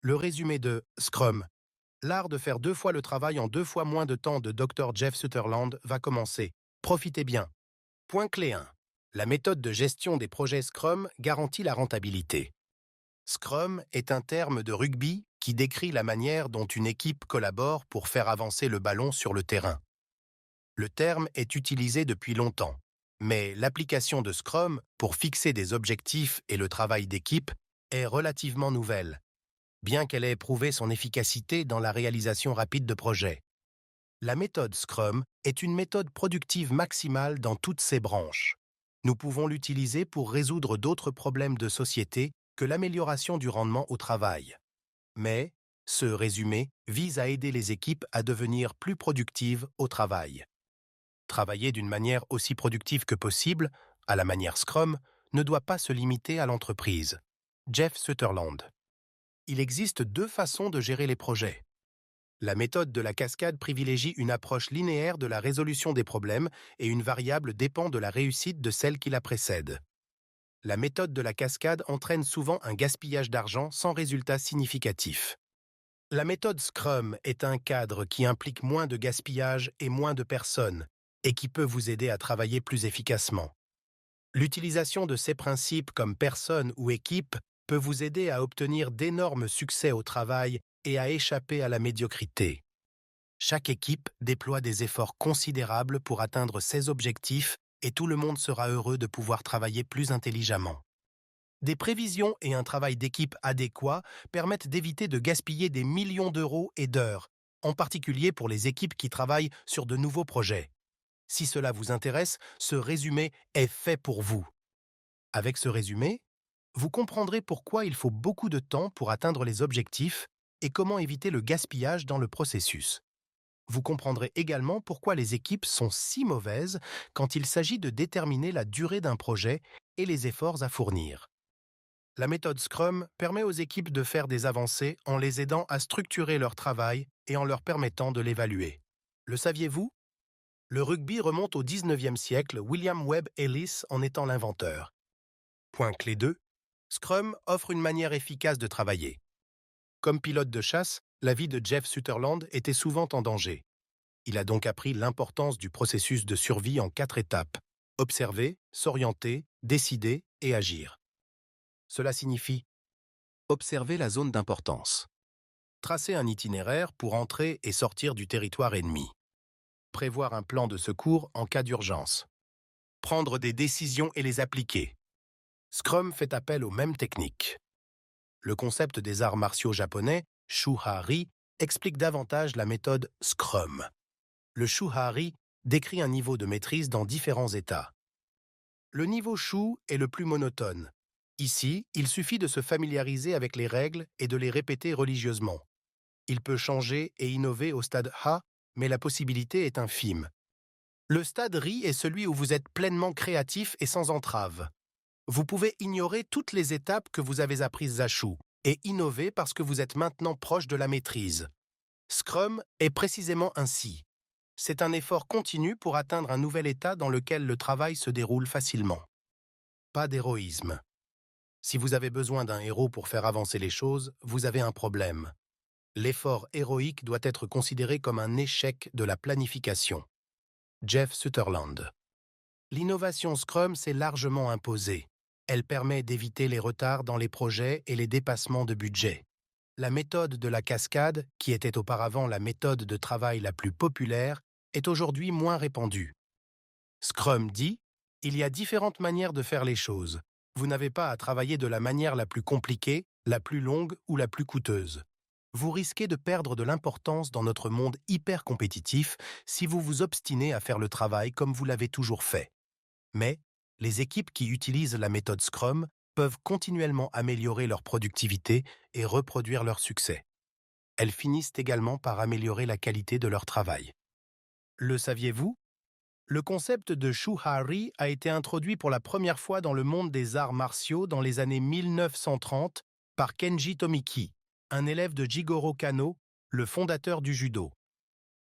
Le résumé de Scrum, l'art de faire 2 fois le travail en 2 fois moins de temps de Dr. Jeff Sutherland va commencer. Profitez bien. Point clé 1. La méthode de gestion des projets Scrum garantit la rentabilité. Scrum est un terme de rugby qui décrit la manière dont une équipe collabore pour faire avancer le ballon sur le terrain. Le terme est utilisé depuis longtemps, mais l'application de Scrum pour fixer des objectifs et le travail d'équipe est relativement nouvelle, bien qu'elle ait prouvé son efficacité dans la réalisation rapide de projets. La méthode Scrum est une méthode productive maximale dans toutes ses branches. Nous pouvons l'utiliser pour résoudre d'autres problèmes de société que l'amélioration du rendement au travail. Mais ce résumé vise à aider les équipes à devenir plus productives au travail. Travailler d'une manière aussi productive que possible, à la manière Scrum, ne doit pas se limiter à l'entreprise. Jeff Sutherland. Il existe 2 façons de gérer les projets. La méthode de la cascade privilégie une approche linéaire de la résolution des problèmes et une variable dépend de la réussite de celle qui la précède. La méthode de la cascade entraîne souvent un gaspillage d'argent sans résultat significatif. La méthode Scrum est un cadre qui implique moins de gaspillage et moins de personnes, et qui peut vous aider à travailler plus efficacement. L'utilisation de ces principes comme personne ou équipe peut vous aider à obtenir d'énormes succès au travail et à échapper à la médiocrité. Chaque équipe déploie des efforts considérables pour atteindre ses objectifs et tout le monde sera heureux de pouvoir travailler plus intelligemment. Des prévisions et un travail d'équipe adéquat permettent d'éviter de gaspiller des millions d'euros et d'heures, en particulier pour les équipes qui travaillent sur de nouveaux projets. Si cela vous intéresse, ce résumé est fait pour vous. Avec ce résumé, vous comprendrez pourquoi il faut beaucoup de temps pour atteindre les objectifs et comment éviter le gaspillage dans le processus. Vous comprendrez également pourquoi les équipes sont si mauvaises quand il s'agit de déterminer la durée d'un projet et les efforts à fournir. La méthode Scrum permet aux équipes de faire des avancées en les aidant à structurer leur travail et en leur permettant de l'évaluer. Le saviez-vous? Le rugby remonte au 19e siècle, William Webb Ellis en étant l'inventeur. Point clé 2. Scrum offre une manière efficace de travailler. Comme pilote de chasse, la vie de Jeff Sutherland était souvent en danger. Il a donc appris l'importance du processus de survie en 4 étapes: observer, s'orienter, décider et agir. Cela signifie observer la zone d'importance, tracer un itinéraire pour entrer et sortir du territoire ennemi, prévoir un plan de secours en cas d'urgence, prendre des décisions et les appliquer. Scrum fait appel aux mêmes techniques. Le concept des arts martiaux japonais, Shuhari, explique davantage la méthode Scrum. Le Shuhari décrit un niveau de maîtrise dans différents états. Le niveau Shu est le plus monotone. Ici, il suffit de se familiariser avec les règles et de les répéter religieusement. Il peut changer et innover au stade Ha, mais la possibilité est infime. Le stade Ri est celui où vous êtes pleinement créatif et sans entrave. Vous pouvez ignorer toutes les étapes que vous avez apprises à Shu et innover parce que vous êtes maintenant proche de la maîtrise. Scrum est précisément ainsi. C'est un effort continu pour atteindre un nouvel état dans lequel le travail se déroule facilement. Pas d'héroïsme. Si vous avez besoin d'un héros pour faire avancer les choses, vous avez un problème. L'effort héroïque doit être considéré comme un échec de la planification. Jeff Sutherland. L'innovation Scrum s'est largement imposée. Elle permet d'éviter les retards dans les projets et les dépassements de budget. La méthode de la cascade, qui était auparavant la méthode de travail la plus populaire, est aujourd'hui moins répandue. Scrum dit: il y a différentes manières de faire les choses. Vous n'avez pas à travailler de la manière la plus compliquée, la plus longue ou la plus coûteuse. Vous risquez de perdre de l'importance dans notre monde hyper compétitif si vous vous obstinez à faire le travail comme vous l'avez toujours fait. Mais les équipes qui utilisent la méthode Scrum peuvent continuellement améliorer leur productivité et reproduire leur succès. Elles finissent également par améliorer la qualité de leur travail. Le saviez-vous? Le concept de Shuhari a été introduit pour la première fois dans le monde des arts martiaux dans les années 1930 par Kenji Tomiki, un élève de Jigoro Kano, le fondateur du judo.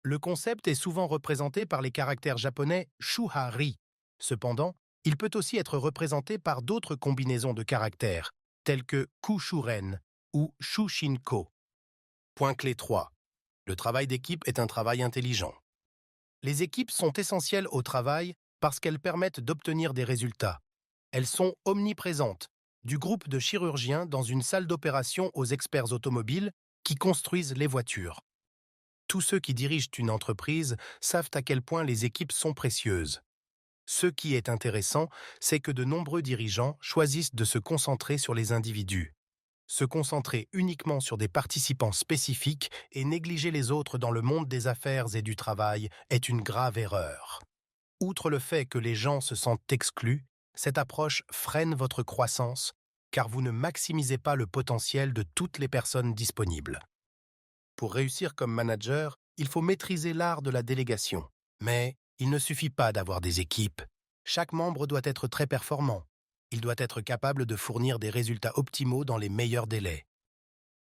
Le concept est souvent représenté par les caractères japonais Shuhari. Cependant, il peut aussi être représenté par d'autres combinaisons de caractères, tels que Kushuren ou Shushinko. Point clé 3. Le travail d'équipe est un travail intelligent. Les équipes sont essentielles au travail parce qu'elles permettent d'obtenir des résultats. Elles sont omniprésentes, du groupe de chirurgiens dans une salle d'opération aux experts automobiles qui construisent les voitures. Tous ceux qui dirigent une entreprise savent à quel point les équipes sont précieuses. Ce qui est intéressant, c'est que de nombreux dirigeants choisissent de se concentrer sur les individus. Se concentrer uniquement sur des participants spécifiques et négliger les autres dans le monde des affaires et du travail est une grave erreur. Outre le fait que les gens se sentent exclus, cette approche freine votre croissance car vous ne maximisez pas le potentiel de toutes les personnes disponibles. Pour réussir comme manager, il faut maîtriser l'art de la délégation. Mais il ne suffit pas d'avoir des équipes. Chaque membre doit être très performant. Il doit être capable de fournir des résultats optimaux dans les meilleurs délais.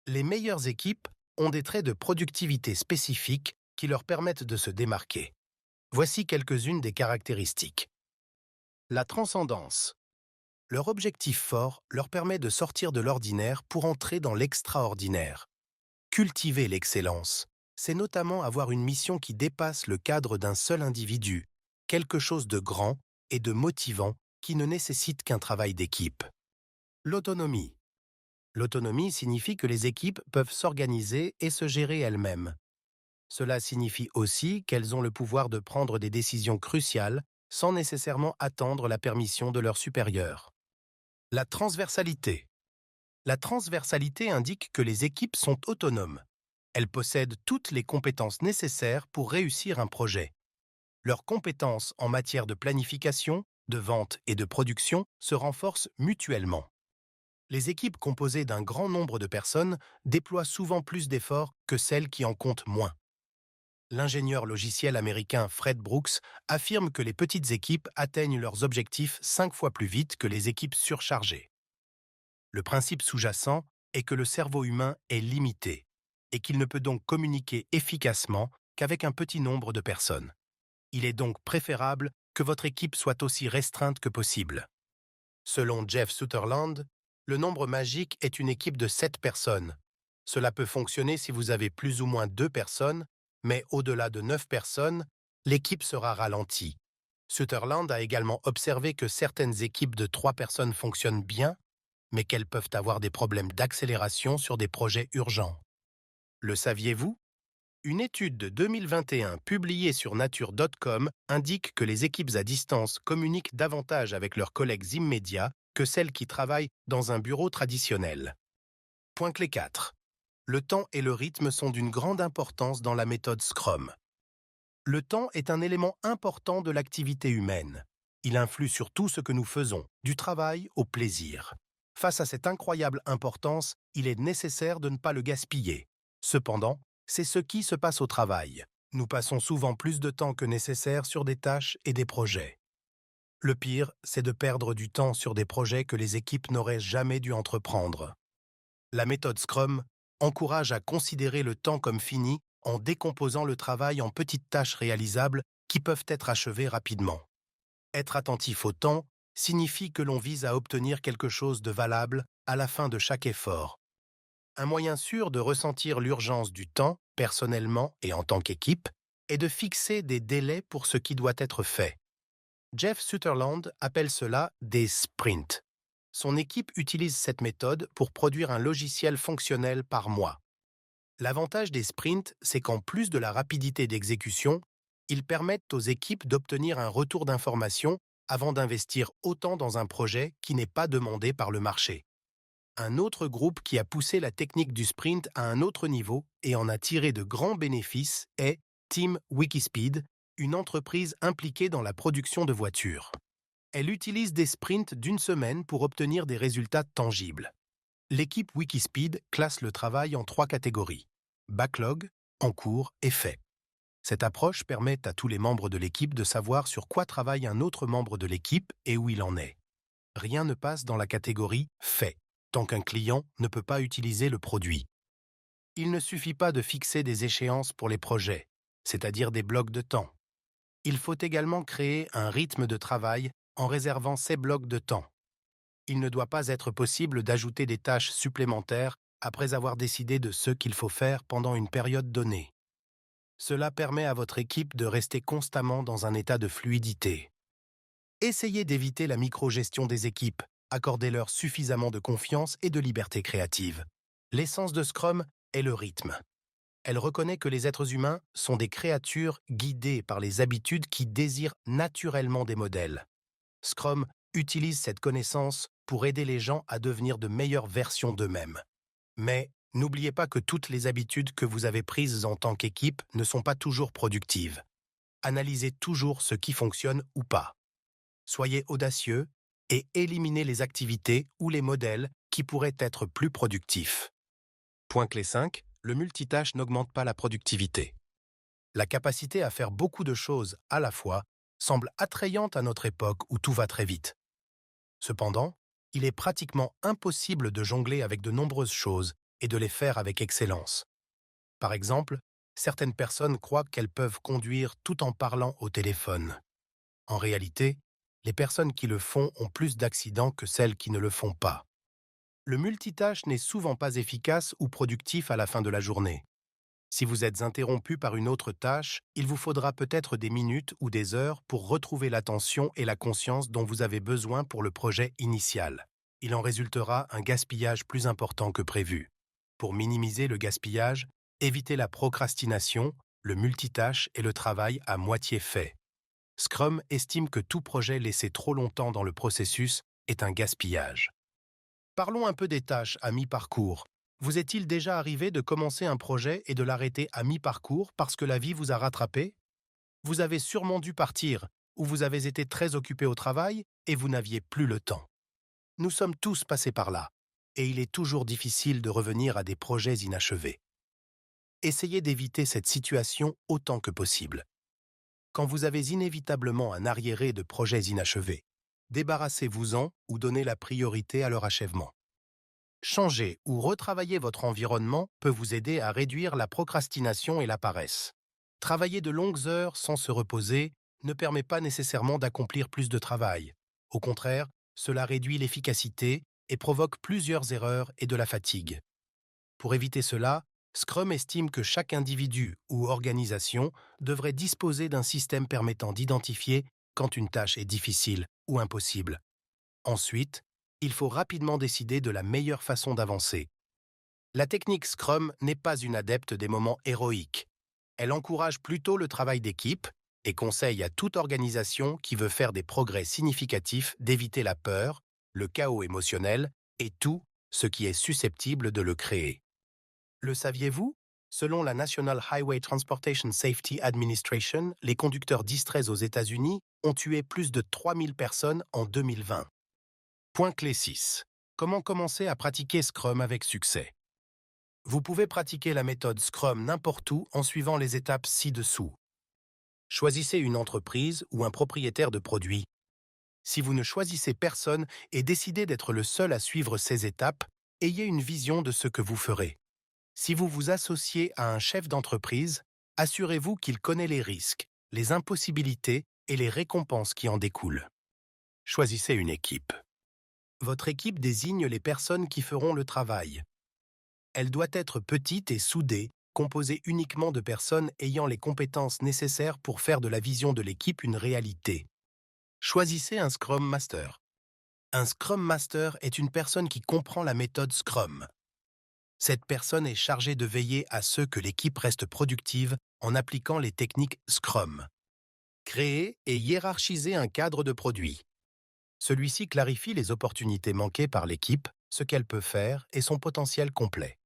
Les meilleures équipes ont des traits de productivité spécifiques qui leur permettent de se démarquer. Voici quelques-unes des caractéristiques. La transcendance. Leur objectif fort leur permet de sortir de l'ordinaire pour entrer dans l'extraordinaire. Cultiver l'excellence, c'est notamment avoir une mission qui dépasse le cadre d'un seul individu, quelque chose de grand et de motivant qui ne nécessite qu'un travail d'équipe. L'autonomie. L'autonomie signifie que les équipes peuvent s'organiser et se gérer elles-mêmes. Cela signifie aussi qu'elles ont le pouvoir de prendre des décisions cruciales sans nécessairement attendre la permission de leurs supérieurs. La transversalité. La transversalité indique que les équipes sont autonomes. Elles possèdent toutes les compétences nécessaires pour réussir un projet. Leurs compétences en matière de planification, de vente et de production se renforcent mutuellement. Les équipes composées d'un grand nombre de personnes déploient souvent plus d'efforts que celles qui en comptent moins. L'ingénieur logiciel américain Fred Brooks affirme que les petites équipes atteignent leurs objectifs 5 fois plus vite que les équipes surchargées. Le principe sous-jacent est que le cerveau humain est limité et qu'il ne peut donc communiquer efficacement qu'avec un petit nombre de personnes. Il est donc préférable que votre équipe soit aussi restreinte que possible. Selon Jeff Sutherland, le nombre magique est une équipe de 7 personnes. Cela peut fonctionner si vous avez plus ou moins 2 personnes, mais au-delà de 9 personnes, l'équipe sera ralentie. Sutherland a également observé que certaines équipes de 3 personnes fonctionnent bien, mais qu'elles peuvent avoir des problèmes d'accélération sur des projets urgents. Le saviez-vous ? Une étude de 2021 publiée sur nature.com indique que les équipes à distance communiquent davantage avec leurs collègues immédiats que celles qui travaillent dans un bureau traditionnel. Point clé 4. Le temps et le rythme sont d'une grande importance dans la méthode Scrum. Le temps est un élément important de l'activité humaine. Il influe sur tout ce que nous faisons, du travail au plaisir. Face à cette incroyable importance, il est nécessaire de ne pas le gaspiller. Cependant, c'est ce qui se passe au travail. Nous passons souvent plus de temps que nécessaire sur des tâches et des projets. Le pire, c'est de perdre du temps sur des projets que les équipes n'auraient jamais dû entreprendre. La méthode Scrum encourage à considérer le temps comme fini en décomposant le travail en petites tâches réalisables qui peuvent être achevées rapidement. Être attentif au temps signifie que l'on vise à obtenir quelque chose de valable à la fin de chaque effort. Un moyen sûr de ressentir l'urgence du temps, personnellement et en tant qu'équipe, est de fixer des délais pour ce qui doit être fait. Jeff Sutherland appelle cela des sprints. Son équipe utilise cette méthode pour produire un logiciel fonctionnel par mois. L'avantage des sprints, c'est qu'en plus de la rapidité d'exécution, ils permettent aux équipes d'obtenir un retour d'information avant d'investir autant dans un projet qui n'est pas demandé par le marché. Un autre groupe qui a poussé la technique du sprint à un autre niveau et en a tiré de grands bénéfices est Team Wikispeed, une entreprise impliquée dans la production de voitures. Elle utilise des sprints d'une semaine pour obtenir des résultats tangibles. L'équipe Wikispeed classe le travail en 3 catégories: backlog, en cours et fait. Cette approche permet à tous les membres de l'équipe de savoir sur quoi travaille un autre membre de l'équipe et où il en est. Rien ne passe dans la catégorie fait, tant qu'un client ne peut pas utiliser le produit. Il ne suffit pas de fixer des échéances pour les projets, c'est-à-dire des blocs de temps. Il faut également créer un rythme de travail en réservant ces blocs de temps. Il ne doit pas être possible d'ajouter des tâches supplémentaires après avoir décidé de ce qu'il faut faire pendant une période donnée. Cela permet à votre équipe de rester constamment dans un état de fluidité. Essayez d'éviter la microgestion des équipes, accordez-leur suffisamment de confiance et de liberté créative. L'essence de Scrum est le rythme. Elle reconnaît que les êtres humains sont des créatures guidées par les habitudes qui désirent naturellement des modèles. Scrum utilise cette connaissance pour aider les gens à devenir de meilleures versions d'eux-mêmes. Mais n'oubliez pas que toutes les habitudes que vous avez prises en tant qu'équipe ne sont pas toujours productives. Analysez toujours ce qui fonctionne ou pas. Soyez audacieux et éliminez les activités ou les modèles qui pourraient être plus productifs. Point clé 5, le multitâche n'augmente pas la productivité. La capacité à faire beaucoup de choses à la fois semble attrayante à notre époque où tout va très vite. Cependant, il est pratiquement impossible de jongler avec de nombreuses choses et de les faire avec excellence. Par exemple, certaines personnes croient qu'elles peuvent conduire tout en parlant au téléphone. En réalité, les personnes qui le font ont plus d'accidents que celles qui ne le font pas. Le multitâche n'est souvent pas efficace ou productif à la fin de la journée. Si vous êtes interrompu par une autre tâche, il vous faudra peut-être des minutes ou des heures pour retrouver l'attention et la conscience dont vous avez besoin pour le projet initial. Il en résultera un gaspillage plus important que prévu. Pour minimiser le gaspillage, évitez la procrastination, le multitâche et le travail à moitié fait. Scrum estime que tout projet laissé trop longtemps dans le processus est un gaspillage. Parlons un peu des tâches à mi-parcours. Vous est-il déjà arrivé de commencer un projet et de l'arrêter à mi-parcours parce que la vie vous a rattrapé? Vous avez sûrement dû partir, ou vous avez été très occupé au travail et vous n'aviez plus le temps. Nous sommes tous passés par là, et il est toujours difficile de revenir à des projets inachevés. Essayez d'éviter cette situation autant que possible. Quand vous avez inévitablement un arriéré de projets inachevés, débarrassez-vous-en ou donnez la priorité à leur achèvement. Changer ou retravailler votre environnement peut vous aider à réduire la procrastination et la paresse. Travailler de longues heures sans se reposer ne permet pas nécessairement d'accomplir plus de travail. Au contraire, cela réduit l'efficacité et provoque plusieurs erreurs et de la fatigue. Pour éviter cela, Scrum estime que chaque individu ou organisation devrait disposer d'un système permettant d'identifier quand une tâche est difficile ou impossible. Ensuite, il faut rapidement décider de la meilleure façon d'avancer. La technique Scrum n'est pas une adepte des moments héroïques. Elle encourage plutôt le travail d'équipe et conseille à toute organisation qui veut faire des progrès significatifs d'éviter la peur, le chaos émotionnel et tout ce qui est susceptible de le créer. Le saviez-vous? Selon la National Highway Transportation Safety Administration, les conducteurs distraits aux États-Unis ont tué plus de 3000 personnes en 2020. Point clé 6. Comment commencer à pratiquer Scrum avec succès? Vous pouvez pratiquer la méthode Scrum n'importe où en suivant les étapes ci-dessous. Choisissez une entreprise ou un propriétaire de produit. Si vous ne choisissez personne et décidez d'être le seul à suivre ces étapes, ayez une vision de ce que vous ferez. Si vous vous associez à un chef d'entreprise, assurez-vous qu'il connaît les risques, les impossibilités et les récompenses qui en découlent. Choisissez une équipe. Votre équipe désigne les personnes qui feront le travail. Elle doit être petite et soudée, composée uniquement de personnes ayant les compétences nécessaires pour faire de la vision de l'équipe une réalité. Choisissez un Scrum Master. Un Scrum Master est une personne qui comprend la méthode Scrum. Cette personne est chargée de veiller à ce que l'équipe reste productive en appliquant les techniques Scrum. Créer et hiérarchiser un cadre de produit. Celui-ci clarifie les opportunités manquées par l'équipe, ce qu'elle peut faire et son potentiel complet.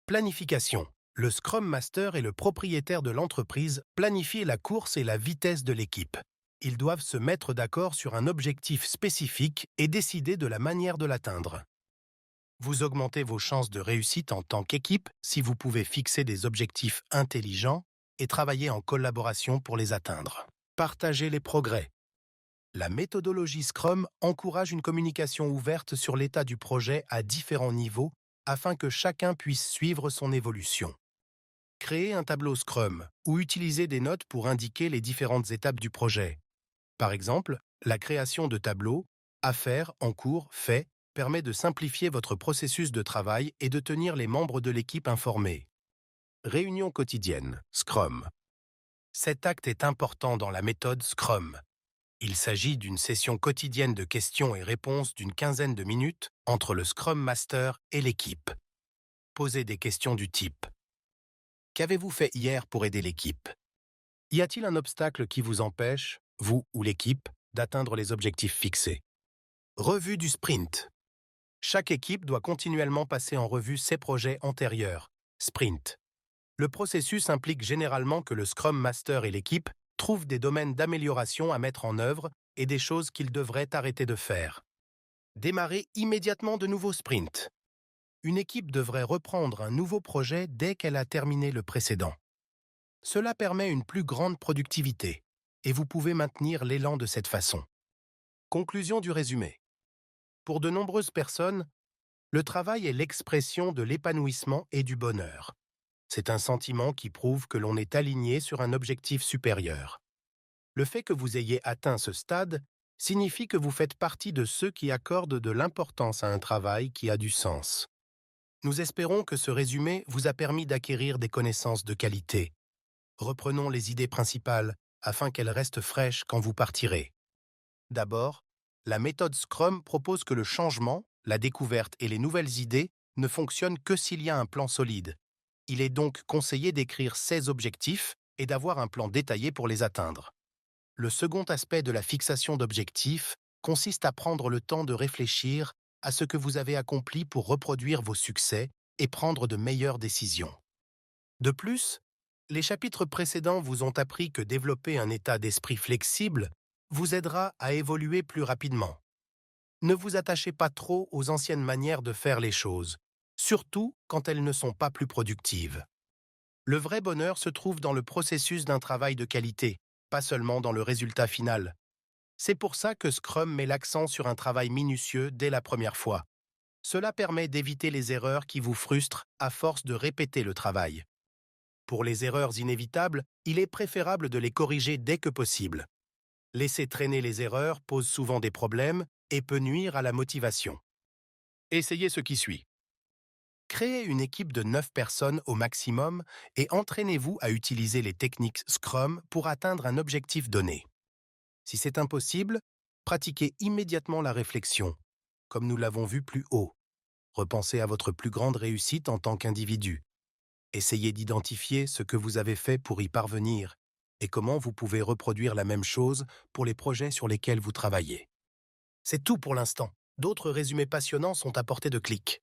Planification. Le Scrum Master et le propriétaire de l'entreprise planifient la course et la vitesse de l'équipe. Ils doivent se mettre d'accord sur un objectif spécifique et décider de la manière de l'atteindre. Vous augmentez vos chances de réussite en tant qu'équipe si vous pouvez fixer des objectifs intelligents et travailler en collaboration pour les atteindre. Partagez les progrès. La méthodologie Scrum encourage une communication ouverte sur l'état du projet à différents niveaux afin que chacun puisse suivre son évolution. Créez un tableau Scrum ou utilisez des notes pour indiquer les différentes étapes du projet. Par exemple, la création de tableaux, à faire, en cours, fait permet de simplifier votre processus de travail et de tenir les membres de l'équipe informés. Réunion quotidienne, Scrum. Cet acte est important dans la méthode Scrum. Il s'agit d'une session quotidienne de questions et réponses d'une quinzaine de minutes entre le Scrum Master et l'équipe. Posez des questions du type: qu'avez-vous fait hier pour aider l'équipe? Y a-t-il un obstacle qui vous empêche, vous ou l'équipe, d'atteindre les objectifs fixés? Revue du sprint. Chaque équipe doit continuellement passer en revue ses projets antérieurs. Sprint. Le processus implique généralement que le Scrum Master et l'équipe trouvent des domaines d'amélioration à mettre en œuvre et des choses qu'ils devraient arrêter de faire. Démarrer immédiatement de nouveaux sprints. Une équipe devrait reprendre un nouveau projet dès qu'elle a terminé le précédent. Cela permet une plus grande productivité, et vous pouvez maintenir l'élan de cette façon. Conclusion du résumé. Pour de nombreuses personnes, le travail est l'expression de l'épanouissement et du bonheur. C'est un sentiment qui prouve que l'on est aligné sur un objectif supérieur. Le fait que vous ayez atteint ce stade signifie que vous faites partie de ceux qui accordent de l'importance à un travail qui a du sens. Nous espérons que ce résumé vous a permis d'acquérir des connaissances de qualité. Reprenons les idées principales afin qu'elles restent fraîches quand vous partirez. D'abord, la méthode Scrum propose que le changement, la découverte et les nouvelles idées ne fonctionnent que s'il y a un plan solide. Il est donc conseillé d'écrire 16 objectifs et d'avoir un plan détaillé pour les atteindre. Le second aspect de la fixation d'objectifs consiste à prendre le temps de réfléchir à ce que vous avez accompli pour reproduire vos succès et prendre de meilleures décisions. De plus, les chapitres précédents vous ont appris que développer un état d'esprit flexible vous aidera à évoluer plus rapidement. Ne vous attachez pas trop aux anciennes manières de faire les choses, surtout quand elles ne sont pas plus productives. Le vrai bonheur se trouve dans le processus d'un travail de qualité, pas seulement dans le résultat final. C'est pour ça que Scrum met l'accent sur un travail minutieux dès la première fois. Cela permet d'éviter les erreurs qui vous frustrent à force de répéter le travail. Pour les erreurs inévitables, il est préférable de les corriger dès que possible. Laisser traîner les erreurs pose souvent des problèmes et peut nuire à la motivation. Essayez ce qui suit. Créez une équipe de 9 personnes au maximum et entraînez-vous à utiliser les techniques Scrum pour atteindre un objectif donné. Si c'est impossible, pratiquez immédiatement la réflexion, comme nous l'avons vu plus haut. Repensez à votre plus grande réussite en tant qu'individu. Essayez d'identifier ce que vous avez fait pour y parvenir et comment vous pouvez reproduire la même chose pour les projets sur lesquels vous travaillez. C'est tout pour l'instant. D'autres résumés passionnants sont à portée de clic.